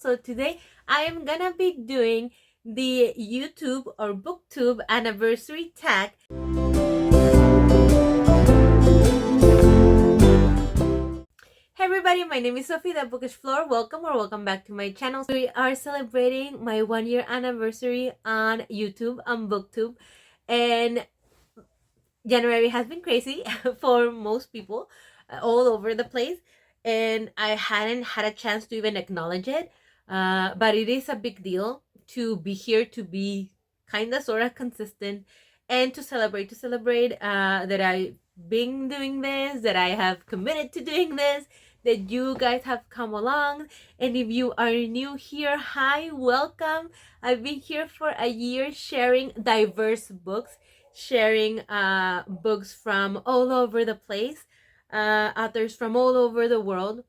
So today I am gonna be doing the YouTube or Booktube anniversary tag. Hey everybody, my name is Sophie, the Bookish Floor. Welcome back to my channel. We are celebrating my 1-year anniversary on YouTube and Booktube, and January has been crazy for most people all over the place, and I hadn't had a chance to even acknowledge it, but it is a big deal to be here, to be kind of sort of consistent, and to celebrate that I've been doing this, that I have committed to doing this, that you guys have come along. And if you are new here, hi, welcome. I've been here for a year sharing diverse books, sharing books from all over the place, authors from all over the world,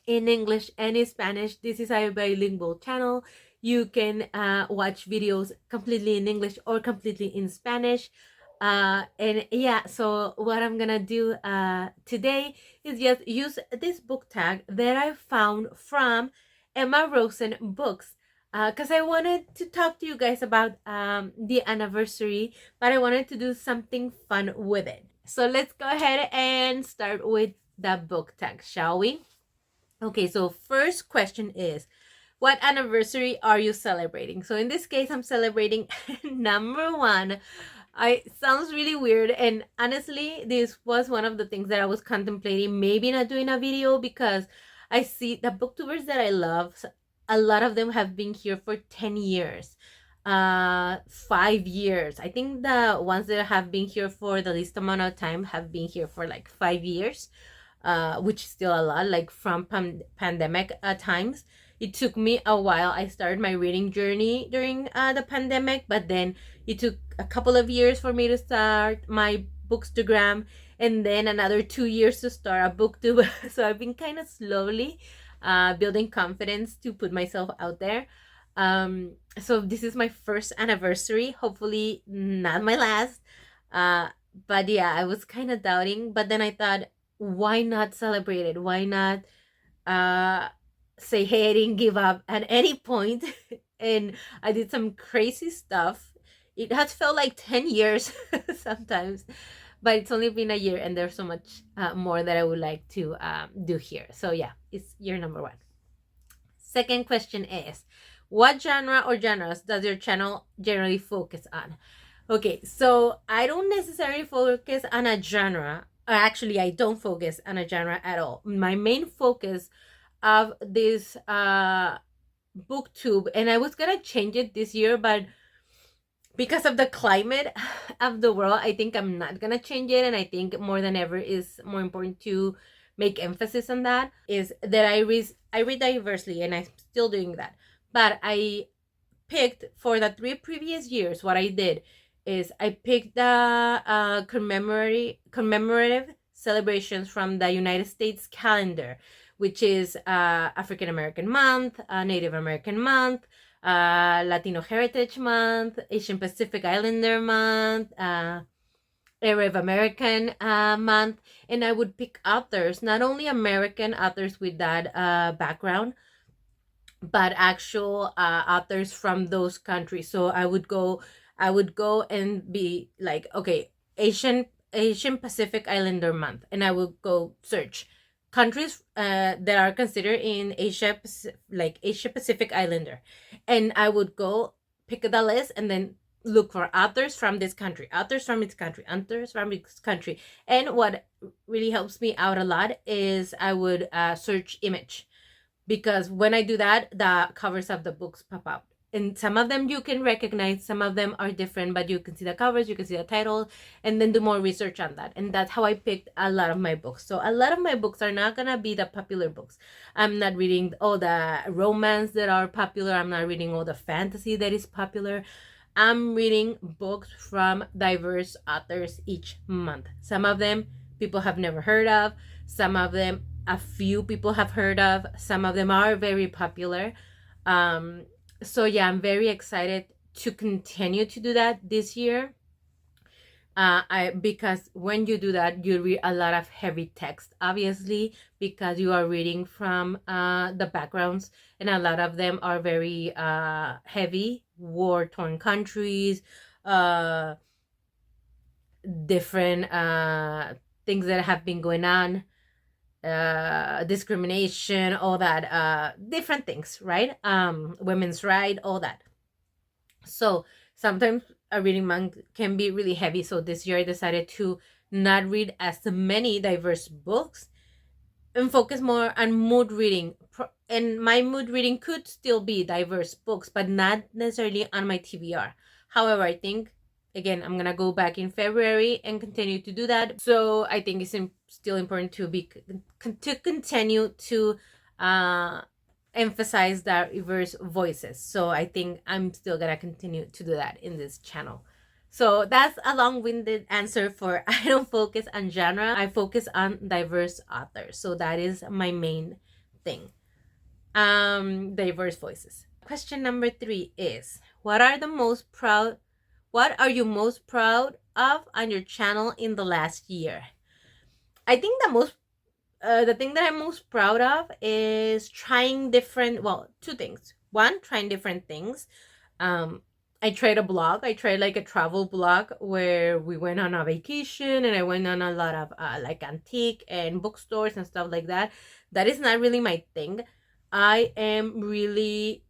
in English and in Spanish. This is a bilingual channel. You can watch videos completely in English or completely in Spanish. And yeah, so what I'm gonna do today is just use this book tag that I found from Emma Rosen Books, because I wanted to talk to you guys about the anniversary, but I wanted to do something fun with it. So let's go ahead and start with the book tag, shall we? Okay, so first question is, what anniversary are you celebrating? So in this case, I'm celebrating number 1. It sounds really weird, and honestly, this was one of the things that I was contemplating maybe not doing a video, because I see the booktubers that I love, a lot of them have been here for 10 years, 5 years. I think the ones that have been here for the least amount of time have been here for like 5 years, which is still a lot, like from pandemic times. It took me a while. I started my reading journey during the pandemic, but then it took a couple of years for me to start my Bookstagram, and then another 2 years to start a booktube. So I've been kind of slowly building confidence to put myself out there. So this is my first anniversary, hopefully not my last. But yeah, I was kind of doubting, but then I thought, why not celebrate it? Why not say, hey, I didn't give up at any point? And I did some crazy stuff. It has felt like 10 years sometimes, but it's only been a year, and there's so much more that I would like to do here. So yeah, it's year number 1. Second question is, what genre or genres does your channel generally focus on? Okay, so I don't necessarily focus on a genre. Actually, I don't focus on a genre at all. My main focus of this booktube, and I was gonna change it this year, but because of the climate of the world, I think I'm not gonna change it. And I think more than ever is more important to make emphasis on that, is that I read diversely, and I'm still doing that. But I picked, for the 3 previous years, what I did is I picked the commemorative celebrations from the United States calendar, which is African American Month, Native American Month, Latino Heritage Month, Asian Pacific Islander Month, Arab American Month. And I would pick authors, not only American authors with that background, but actual authors from those countries. So I would go and be like, okay, Asian Pacific Islander Month, and I would go search countries that are considered in Asia, like Asia Pacific Islander, and I would go pick the list and then look for authors from this country, authors from its country, authors from its country. And what really helps me out a lot is I would search image, because when I do that, the covers of the books pop up. And some of them you can recognize, some of them are different, but you can see the covers, you can see the title, and then do more research on that. And that's how I picked a lot of my books. So a lot of my books are not gonna be the popular books. I'm not reading all the romance that are popular. I'm not reading all the fantasy that is popular. I'm reading books from diverse authors each month. Some of them people have never heard of. Some of them a few people have heard of. Some of them are very popular. So yeah, I'm very excited to continue to do that this year. Because when you do that, you read a lot of heavy text, obviously, because you are reading from the backgrounds, and a lot of them are very heavy, war-torn countries, uh, different things that have been going on, discrimination, all that, different things, right? Women's right, all that. So sometimes a reading month can be really heavy. So this year I decided to not read as many diverse books and focus more on mood reading. And my mood reading could still be diverse books, but not necessarily on my TBR. However, I think, again, I'm gonna go back in February and continue to do that. So I think it's still important to continue to emphasize diverse voices. So I think I'm still gonna continue to do that in this channel. So that's a long-winded answer for I don't focus on genre. I focus on diverse authors. So that is my main thing. Diverse voices. Question number 3 is, what are you most proud of on your channel in the last year? I think the thing that I'm most proud of is trying two things. One, trying different things. I tried a blog. I tried like a travel blog where we went on a vacation, and I went on a lot of like antique and bookstores and stuff like that. That is not really my thing. I am really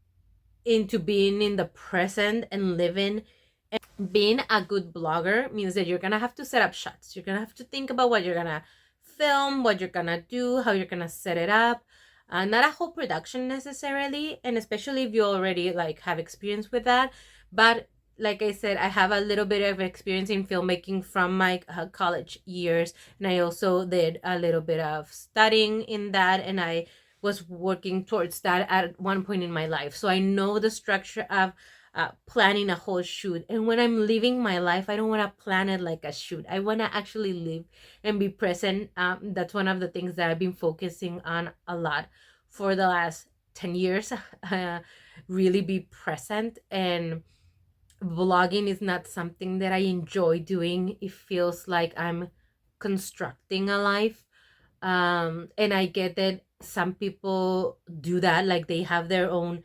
into being in the present and living. And being a good blogger means that you're gonna have to set up shots. You're gonna have to think about what you're gonna film, what you're gonna do, how you're gonna set it up. Not a whole production necessarily, and especially if you already like have experience with that. But like I said, I have a little bit of experience in filmmaking from my college years, and I also did a little bit of studying in that, and I was working towards that at one point in my life. So I know the structure of planning a whole shoot. And when I'm living my life, I don't want to plan it like a shoot. I want to actually live and be present. That's one of the things that I've been focusing on a lot for the last 10 years. Really be present. And vlogging is not something that I enjoy doing. It feels like I'm constructing a life. And I get that some people do that, like they have their own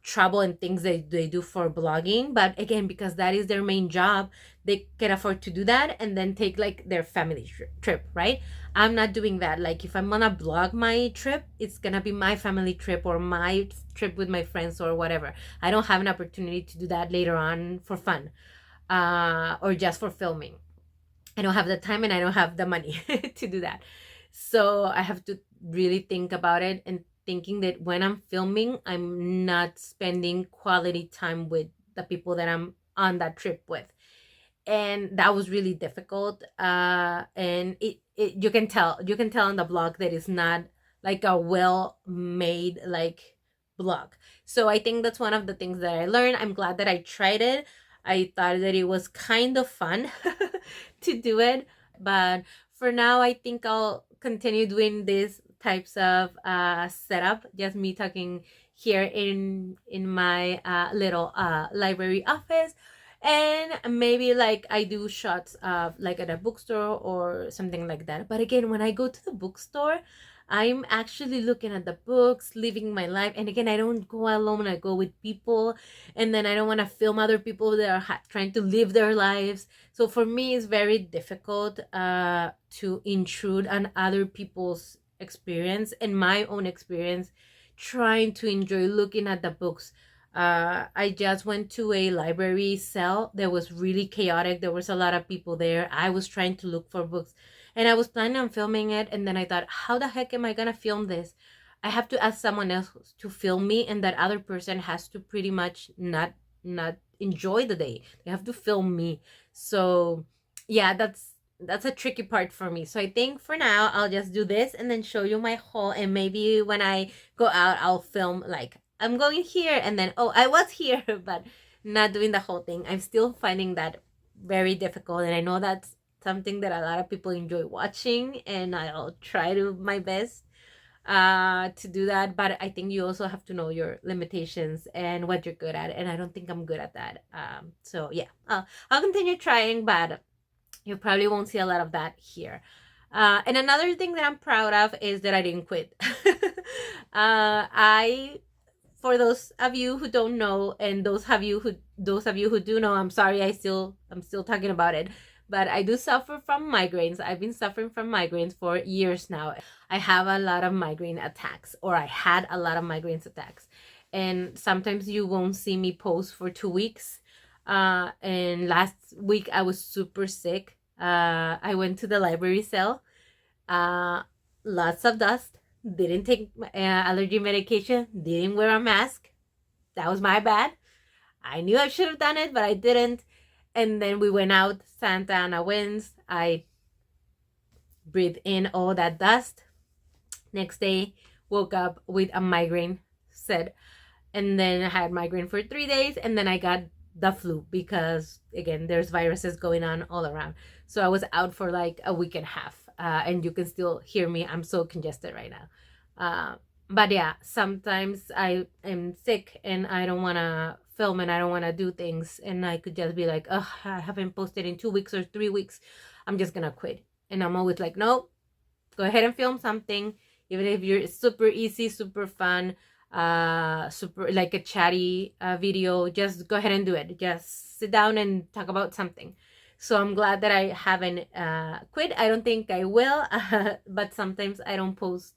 travel and things that they do for blogging. But again, because that is their main job, they can afford to do that and then take like their family trip, right? I'm not doing that. Like if I'm gonna blog my trip, it's gonna be my family trip or my trip with my friends or whatever. I don't have an opportunity to do that later on for fun or just for filming. I don't have the time and I don't have the money to do that. So I have to really think about it, and thinking that when I'm filming, I'm not spending quality time with the people that I'm on that trip with. And that was really difficult. And you can tell on the blog that it's not like a well-made like blog. So I think that's one of the things that I learned. I'm glad that I tried it. I thought that it was kind of fun to do it. But for now, I think I'll continue doing these types of setup, just me talking here in my little library office, and maybe like I do shots of like at a bookstore or something like that. But again, when I go to the bookstore, I'm actually looking at the books, living my life. And again, I don't go alone. I go with people, and then I don't want to film other people that are trying to live their lives. So for me, it's very difficult to intrude on other people's experience and my own experience, trying to enjoy looking at the books. I just went to a library sale that was really chaotic. There was a lot of people there. I was trying to look for books, and I was planning on filming it. And then I thought, how the heck am I gonna film this? I have to ask someone else to film me, and that other person has to pretty much not enjoy the day. They have to film me. So yeah, that's a tricky part for me. So I think for now I'll just do this and then show you my haul, and maybe when I go out I'll film like I'm going here and then oh, I was here, but not doing the whole thing. I'm still finding that very difficult, and I know that's something that a lot of people enjoy watching, and I'll try to my best to do that. But I think you also have to know your limitations and what you're good at, and I don't think I'm good at that. So yeah, I'll continue trying, but You probably won't see a lot of that here. And another thing that I'm proud of is that I didn't quit. I For those of you who don't know, and those of you who do know, I'm sorry, I'm still talking about it, but I do suffer from migraines. I've been suffering from migraines for years now. I have a lot of migraine attacks, or I had a lot of migraine attacks, and sometimes you won't see me post for 2 weeks. And last week I was super sick. I went to the library sale. Lots of dust. Didn't take allergy medication. Didn't wear a mask. That was my bad. I knew I should have done it, but I didn't. And then we went out, Santa Ana winds. I breathed in all that dust. Next day, woke up with a migraine, said, and then I had migraine for 3 days, and then I got the flu because, again, there's viruses going on all around. So I was out for like a week and a half. And you can still hear me. I'm so congested right now. But yeah, sometimes I am sick and I don't want to film and I don't want to do things. And I could just be like, oh, I haven't posted in 2 weeks or 3 weeks. I'm just going to quit. And I'm always like, no, go ahead and film something. Even if you're super easy, super fun, super like a chatty video, just go ahead and do it. Just sit down and talk about something. So I'm glad that I haven't quit. I don't think I will, but sometimes I don't post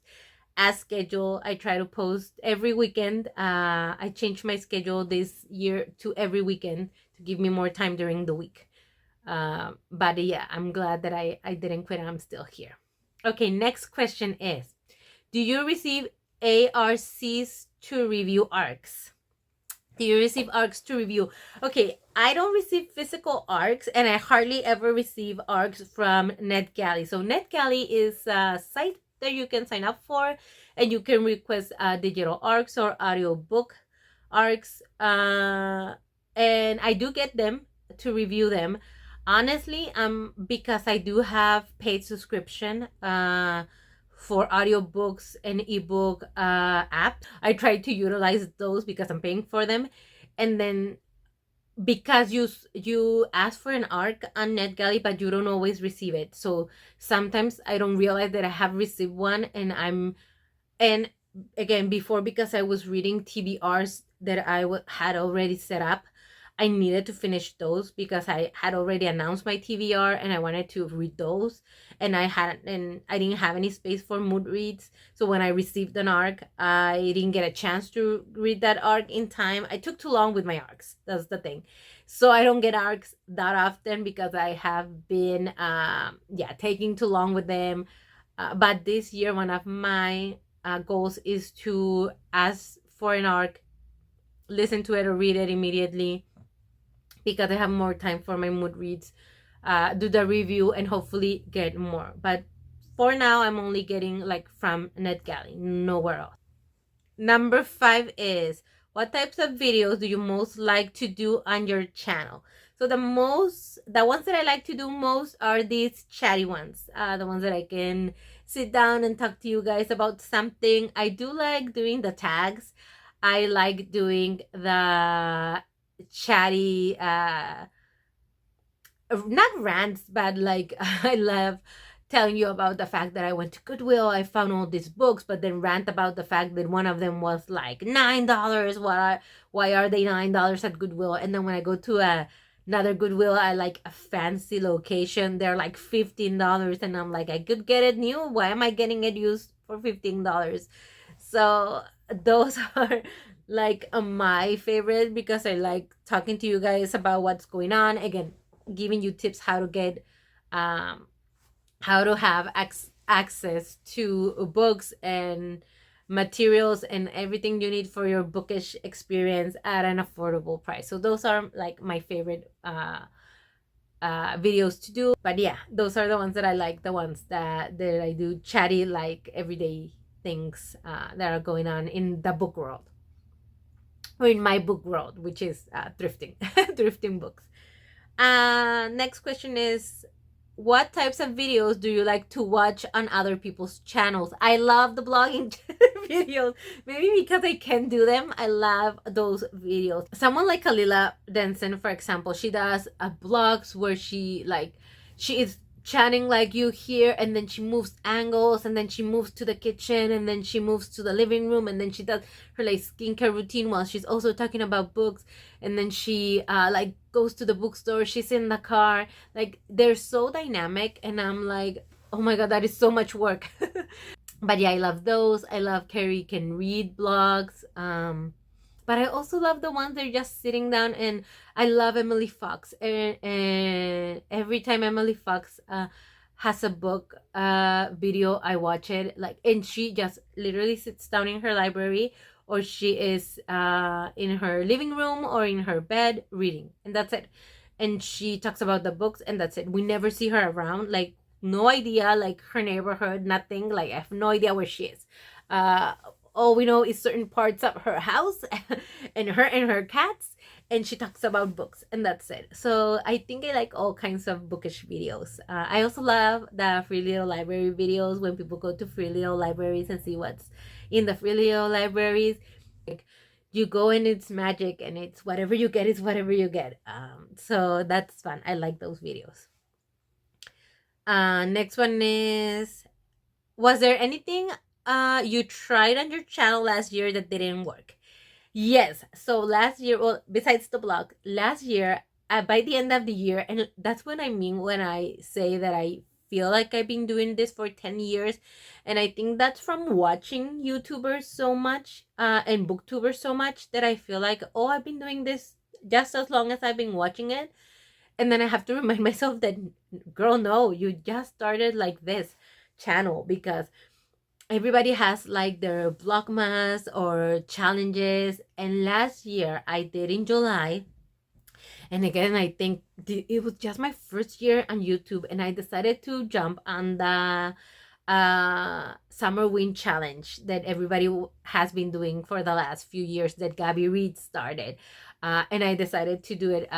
as scheduled. I try to post every weekend. I changed my schedule this year to every weekend to give me more time during the week. But yeah, I'm glad that I didn't quit and I'm still here. Okay, next question is, do you receive ARCs to review ARCs? Do you receive ARCs to review? Okay, I don't receive physical ARCs, and I hardly ever receive ARCs from NetGalley. So NetGalley is a site that you can sign up for, and you can request digital ARCs or audiobook ARCs. And I do get them to review them. Honestly, because I do have paid subscription for audiobooks and ebook app. I try to utilize those because I'm paying for them. And then because you ask for an ARC on NetGalley, but you don't always receive it. So sometimes I don't realize that I have received one, and again, before, because I was reading TBRs that I had already set up, I needed to finish those because I had already announced my TBR and I wanted to read those, and I didn't have any space for mood reads. So when I received an ARC, I didn't get a chance to read that ARC in time. I took too long with my ARCs. That's the thing. So I don't get ARCs that often because I have been taking too long with them. But this year, one of my goals is to ask for an ARC, listen to it or read it immediately, because I have more time for my mood reads, do the review, and hopefully get more. But for now, I'm only getting like from NetGalley, nowhere else. Number 5 is, what types of videos do you most like to do on your channel? So the ones that I like to do most are these chatty ones, the ones that I can sit down and talk to you guys about something. I do like doing the tags. I like doing the chatty not rants, but like I love telling you about the fact that I went to Goodwill, I found all these books, but then rant about the fact that one of them was like $9. Why are they $9 at Goodwill? And then when I go to another Goodwill, I like a fancy location, they're like $15, and I'm like, I could get it new. Why am I getting it used for $15? So those are like my favorite, because I like talking to you guys about what's going on. Again, giving you tips how to get how to have access to books and materials and everything you need for your bookish experience at an affordable price. So those are like my favorite videos to do. But yeah, those are the ones that I like, the ones that I do chatty, like everyday things that are going on in the book world, or in my book world, which is thrifting thrifting books. Next question is, what types of videos do you like to watch on other people's channels? I love the blogging videos, maybe because I can do them. I love those videos. Someone like Kalila Denson, for example, she does blogs where she she is chatting like you hear, and then she moves angles, and then she moves to the kitchen, and then she moves to the living room, and then she does her like skincare routine while she's also talking about books, and then she like goes to the bookstore, she's in the car. Like, they're so dynamic, and I'm like, oh my god, that is so much work. But yeah, I love those. I love Carrie Can Read blogs. But I also love the ones that are just sitting down, and I love Emily Fox. And every time Emily Fox has a book video, I watch it. Like, and she just literally sits down in her library, or she is in her living room or in her bed reading, and that's it. And she talks about the books, and that's it. We never see her around. Like, no idea, like her neighborhood, nothing. Like, I have no idea where she is. All we know is certain parts of her house and her cats, and she talks about books, and that's it. So I think I like all kinds of bookish videos. I also love the Free Little Library videos, when people go to Free Little Libraries and see what's in the Free Little Libraries. Like, you go and it's magic, and it's whatever you get is whatever you get. So that's fun. I like those videos. Next one is, was there anything you tried on your channel last year that didn't work? Yes. So last year, well, besides the blog, last year, by the end of the year, and that's what I mean when I say that I feel like I've been doing this for 10 years. And I think that's from watching YouTubers so much and Booktubers so much, that I feel like, oh, I've been doing this just as long as I've been watching it. And then I have to remind myself that, girl, no, you just started like this channel, because everybody has like their vlogmas or challenges. And last year I did in July. And again, I think it was just my first year on YouTube, and I decided to jump on the summer win challenge that everybody has been doing for the last few years, that Gabby Reed started. And I decided to do it,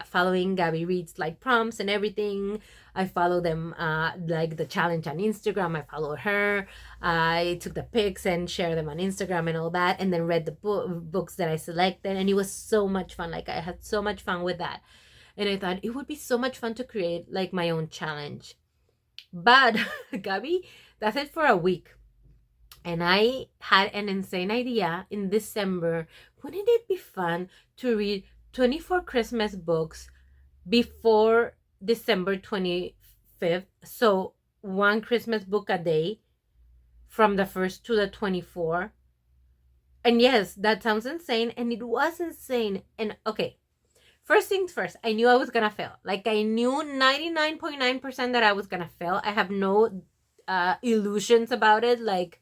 following Gabby Reed's like prompts and everything. I follow them, like the challenge on Instagram. I follow her. I took the pics and share them on Instagram and all that, and then read the books that I selected, and it was so much fun. Like, I had so much fun with that, and I thought it would be so much fun to create like my own challenge. But Gabby, that's it for a week. And I had an insane idea in December. Wouldn't it be fun to read 24 Christmas books before December 25th? So one Christmas book a day from the 1st to the 24th. And yes, that sounds insane. And it was insane. And okay, first things first, I knew I was gonna fail. Like, I knew 99.9% that I was gonna fail. I have no illusions about it. Like,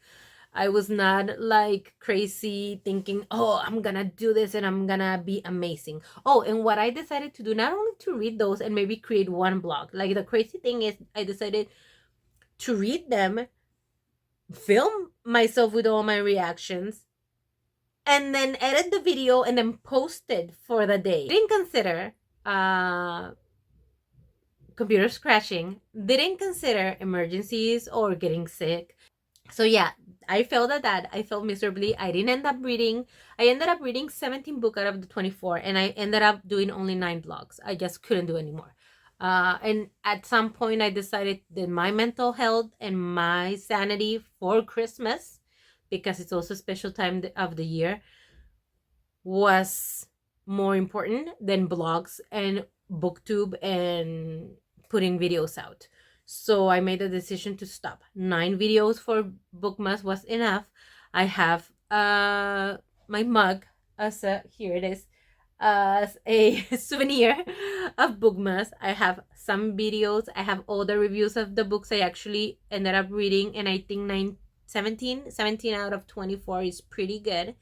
I was not like crazy thinking, oh, I'm gonna do this and I'm gonna be amazing. Oh, and what I decided to do, not only to read those and maybe create one blog. Like, the crazy thing is, I decided to read them, film myself with all my reactions, and then edit the video and then post it for the day. Didn't consider computers crashing, didn't consider emergencies or getting sick. So yeah, I failed at that. I failed miserably. I didn't end up reading. I ended up reading 17 books out of the 24, and I ended up doing only 9 vlogs. I just couldn't do anymore. And at some point, I decided that my mental health and my sanity for Christmas, because it's also a special time of the year, was more important than blogs and booktube and putting videos out. So I made a decision to stop. 9 videos for Bookmas was enough. I have my mug as here it is, as a souvenir of Bookmas. I have some videos. I have all the reviews of the books I actually ended up reading, and I think 17 out of 24 is pretty good.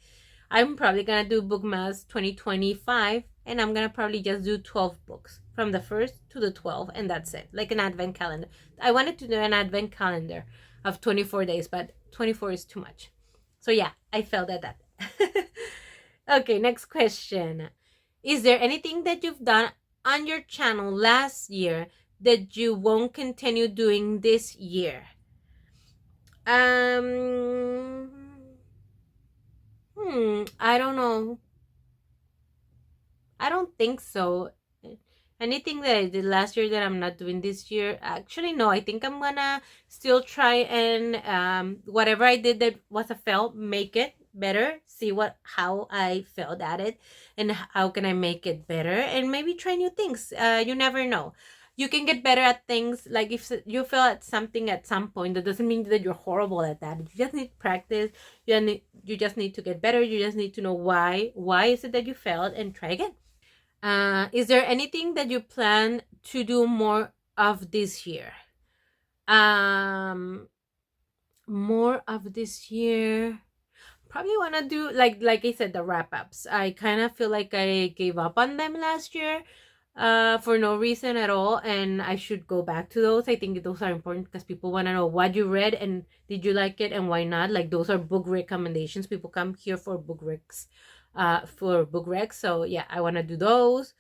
I'm probably gonna do Bookmas 2025, and I'm gonna probably just do 12 books from the 1st to the 12th, and that's it, like an advent calendar. I wanted to do an advent calendar of 24 days, but 24 is too much. So yeah, I failed at that. Okay, next question. Is there anything that you've done on your channel last year that you won't continue doing this year? I don't know. I don't think so. Anything that I did last year that I'm not doing this year? Actually, no. I think I'm gonna still try and whatever I did that was a fail, make it better. See how I failed at it, and how can I make it better, and maybe try new things. You never know. You can get better at things. Like if you fail at something at some point, that doesn't mean that you're horrible at that. You just need practice. You just need to get better. You just need to know why. Why is it that you failed, and try again. Is there anything that you plan to do more of this year? More of this year. Probably want to do like I said, the wrap ups. I kind of feel like I gave up on them last year for no reason at all, and I should go back to those. I think those are important because people want to know what you read and did you like it and why not. Like those are book recommendations. People come here for book recs. So yeah, I want to do those.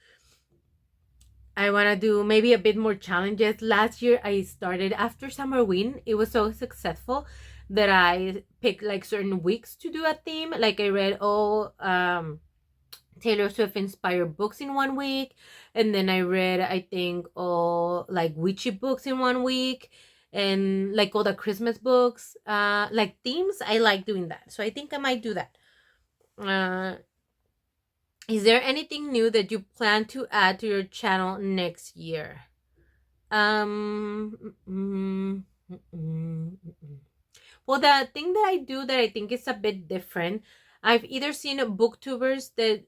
I want to do maybe a bit more challenges. Last year I started after summer win. It was so successful that I picked like certain weeks to do a theme. Like I read all Taylor Swift inspired books in 1 week, and then I read, I think, all like witchy books in 1 week, and like all the Christmas books, like themes. I like doing that, so I think I might do that. Is there anything new that you plan to add to your channel next year? Well, the thing that I do that I think is a bit different, I've either seen booktubers that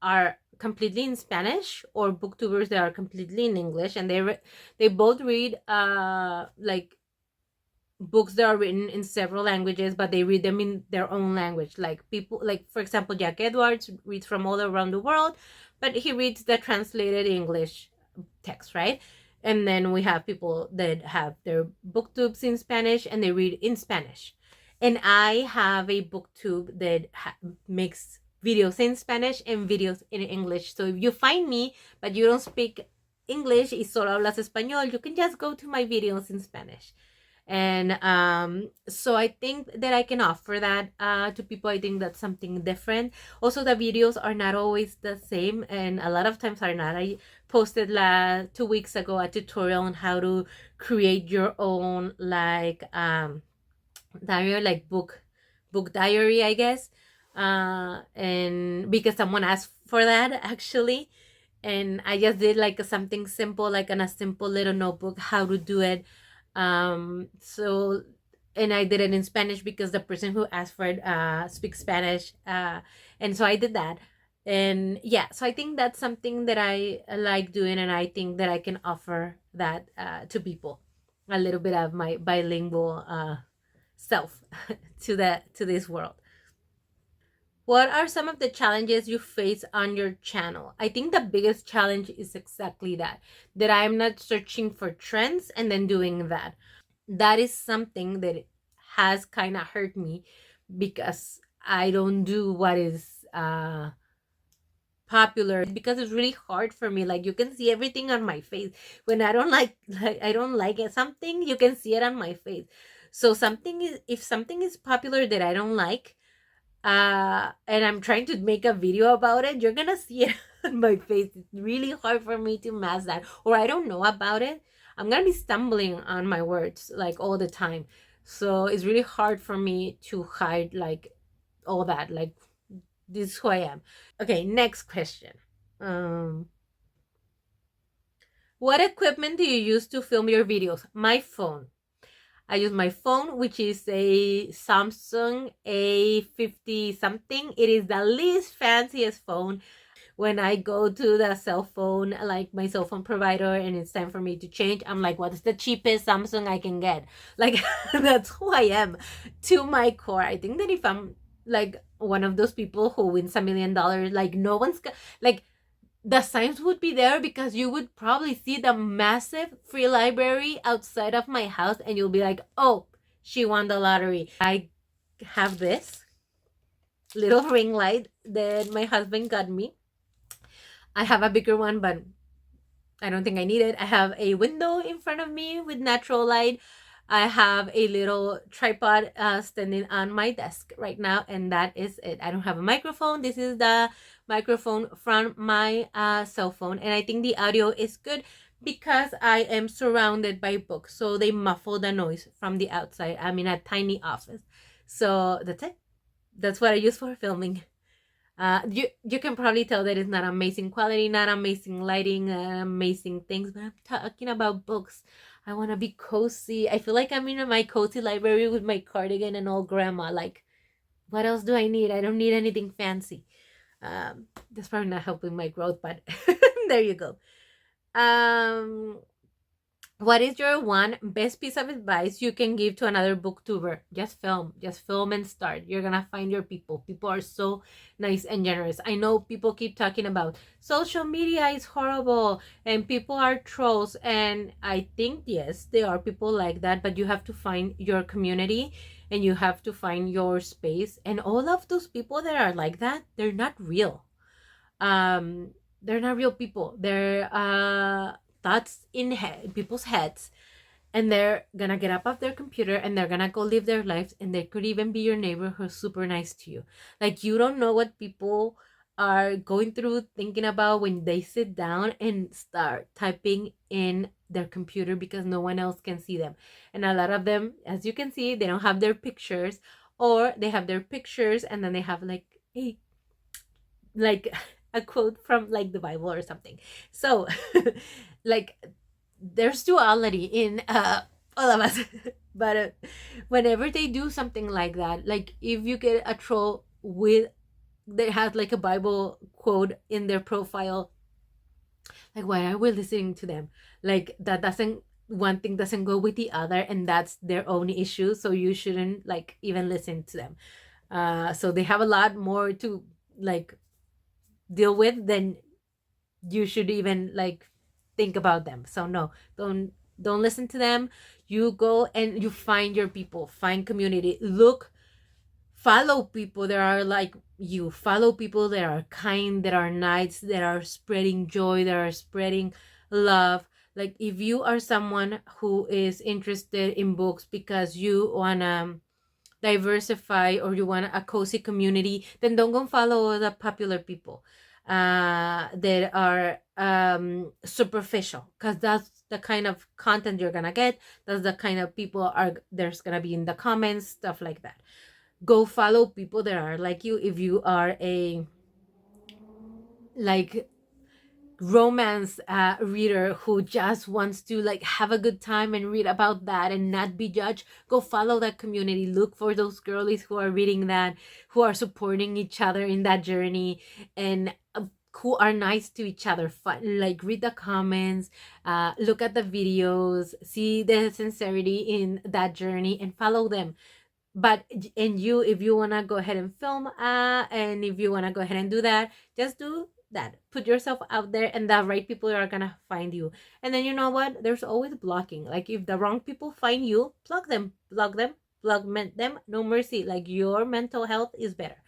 are completely in Spanish, or booktubers that are completely in English, and they both read like books that are written in several languages, but they read them in their own language. Like people, like for example, Jack Edwards reads from all around the world, but he reads the translated English text, right? And then we have people that have their booktubes in Spanish and they read in Spanish. And I have a booktube that makes videos in Spanish and videos in English. So if you find me but you don't speak English y solo hablas español, you can just go to my videos in Spanish. And so I think that I can offer that to people. I think that's something different. Also, the videos are not always the same, and a lot of times are not. I posted 2 weeks ago a tutorial on how to create your own like diary, like book diary, I guess, and because someone asked for that actually, and I just did like something simple, like on a simple little notebook, how to do it. So, and I did it in Spanish because the person who asked for it speaks Spanish, and so I did that. And yeah, so I think that's something that I like doing, and I think that I can offer that to people, a little bit of my bilingual self to this world. What are some of the challenges you face on your channel? I think the biggest challenge is exactly that I'm not searching for trends and then doing that. That is something that has kind of hurt me, because I don't do what is popular, because it's really hard for me. Like you can see everything on my face when I don't like I don't like it, something, you can see it on my face. So if something is popular that I don't like, and I'm trying to make a video about it, you're gonna see it on my face. It's really hard for me to mask that, or I don't know about it. I'm gonna be stumbling on my words like all the time, so it's really hard for me to hide like all that. Like, this is who I am. Okay, next question. What equipment do you use to film your videos? My phone. I use my phone, which is a Samsung A50 something. It is the least fanciest phone. When I go to the cell phone, like my cell phone provider, and it's time for me to change, I'm like, what is the cheapest Samsung I can get? Like, that's who I am to my core. I think that if I'm like one of those people who wins $1 million, like no one's like, the signs would be there, because you would probably see the massive free library outside of my house and you'll be like, oh, she won the lottery. I have this little ring light that my husband got me. I have a bigger one, but I don't think I need it. I have a window in front of me with natural light. I have a little tripod standing on my desk right now, and that is it. I don't have a microphone. This is the microphone from my cell phone, and I think the audio is good because I am surrounded by books, so they muffle the noise from the outside. I'm in a tiny office, so that's it. That's what I use for filming. You can probably tell that it's not amazing quality, not amazing lighting, amazing things, but I'm talking about books. I want to be cozy. I feel like I'm in my cozy library with my cardigan and old grandma. Like, what else do I need? I don't need anything fancy. That's probably not helping my growth, but there you go. What is your one best piece of advice you can give to another booktuber? Just film and start. You're gonna find your people. People are so nice and generous. I know people keep talking about social media is horrible and people are trolls, and I think yes, there are people like that, but you have to find your community and you have to find your space, and all of those people that are like that, they're not real. They're not real people. They're thoughts in people's heads, and they're gonna get up off their computer and they're gonna go live their lives, and they could even be your neighbor who's super nice to you. Like, you don't know what people are going through, thinking about when they sit down and start typing in their computer because no one else can see them. And a lot of them, as you can see, they don't have their pictures, or they have their pictures and then they have like a quote from like the Bible or something. So like, there's duality in all of us. But whenever they do something like that, like if you get a troll with they have like a Bible quote in their profile, like, why are we listening to them? Like, that doesn't, one thing doesn't go with the other, and that's their own issue, so you shouldn't like even listen to them. So they have a lot more to like deal with than you should even like think about them. So no, don't listen to them. You go and you find your people, find community, follow people that are like you, follow people that are kind, that are nice, that are spreading joy, that are spreading love. Like, if you are someone who is interested in books because you wanna diversify or you want a cozy community, then don't go follow the popular people that are superficial, because that's the kind of content you're gonna get. That's the kind of people are there's gonna be in the comments, stuff like that. Go follow people that are like you. If you are a like romance reader who just wants to like have a good time and read about that and not be judged, go follow that community. Look for those girlies who are reading that, who are supporting each other in that journey, and who are nice to each other. Like, read the comments, look at the videos, see the sincerity in that journey, and follow them. But if you want to go ahead and film and if you want to go ahead and do that, just do that. Put yourself out there, and the right people are gonna find you. And then, you know what, there's always blocking. Like, if the wrong people find you, block them, no mercy. Like, your mental health is better.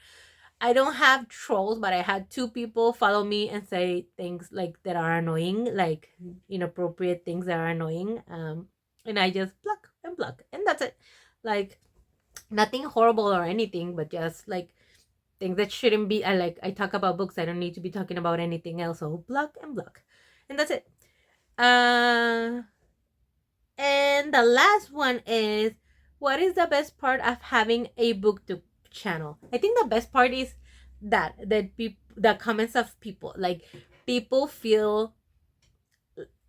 I don't have trolls, but I had 2 people follow me and say things like that are annoying, like inappropriate things that are annoying, and I just block, and that's it. Like, nothing horrible or anything, but just like things that shouldn't be. I talk about books. I don't need to be talking about anything else. So block, and that's it. And the last one is, what is the best part of having a booktube channel? I think the best part is that the comments of people. Like, people feel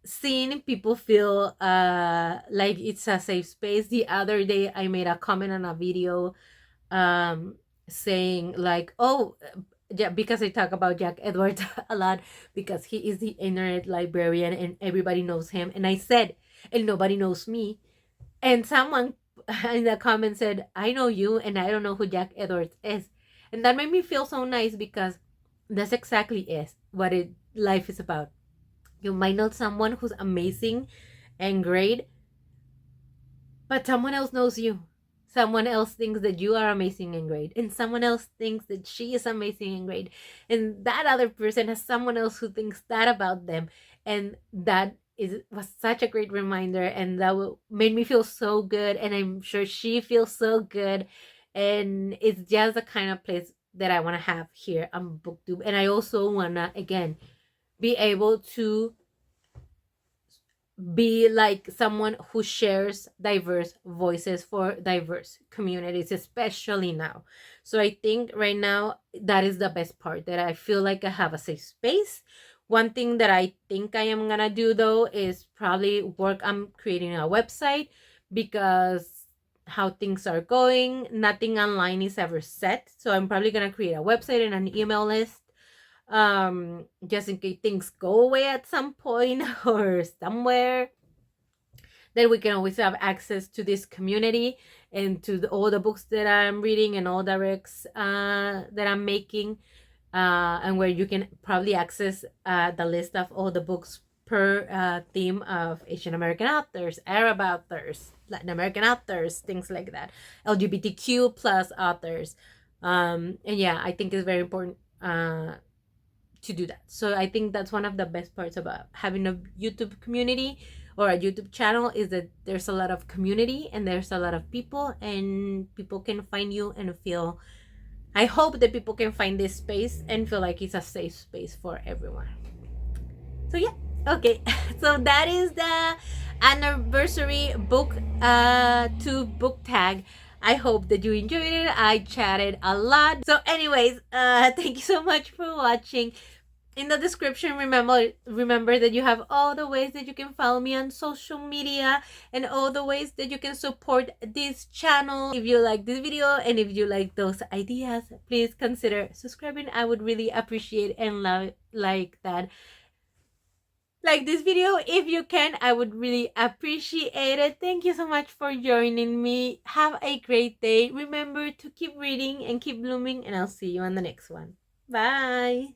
seen, people feel like it's a safe space. The other day I made a comment on a video saying like, oh yeah, because I talk about Jack Edwards a lot, because he is the internet librarian and everybody knows him, and I said, and nobody knows me. And someone in the comment said, I know you and I don't know who Jack Edwards is. And that made me feel so nice, because that's exactly is what life is about. You might know someone who's amazing and great, but someone else knows you. Someone else thinks that you are amazing and great, and someone else thinks that she is amazing and great, and that other person has someone else who thinks that about them, and that was such a great reminder, and that made me feel so good, and I'm sure she feels so good. And it's just the kind of place that I want to have here on BookTube. And I also want to, again, be able to be like someone who shares diverse voices for diverse communities, especially now. So I think right now that is the best part, that I feel like I have a safe space. One thing that I think I am gonna do though is probably work on creating a website, because how things are going, nothing online is ever set. So I'm probably gonna create a website and an email list, just in case things go away at some point or somewhere, then we can always have access to this community and to all the books that I'm reading and all the recs that I'm making, and where you can probably access the list of all the books per theme of Asian American authors, Arab authors, Latin American authors, things like that, LGBTQ plus authors. And yeah, I think it's very important to do that. So I think that's one of the best parts about having a YouTube community or a YouTube channel, is that there's a lot of community and there's a lot of people, and people can find you and feel, I hope that people can find this space and feel like it's a safe space for everyone. So yeah, okay. So that is the anniversary book to book tag. I hope that you enjoyed it. I chatted a lot. So anyways, thank you so much for watching. In the description, remember that you have all the ways that you can follow me on social media and all the ways that you can support this channel. If you like this video and if you like those ideas, please consider subscribing. I would really appreciate and love like that. Like this video if you can, I would really appreciate it. Thank you so much for joining me. Have a great day. Remember to keep reading and keep blooming, and I'll see you on the next one. Bye.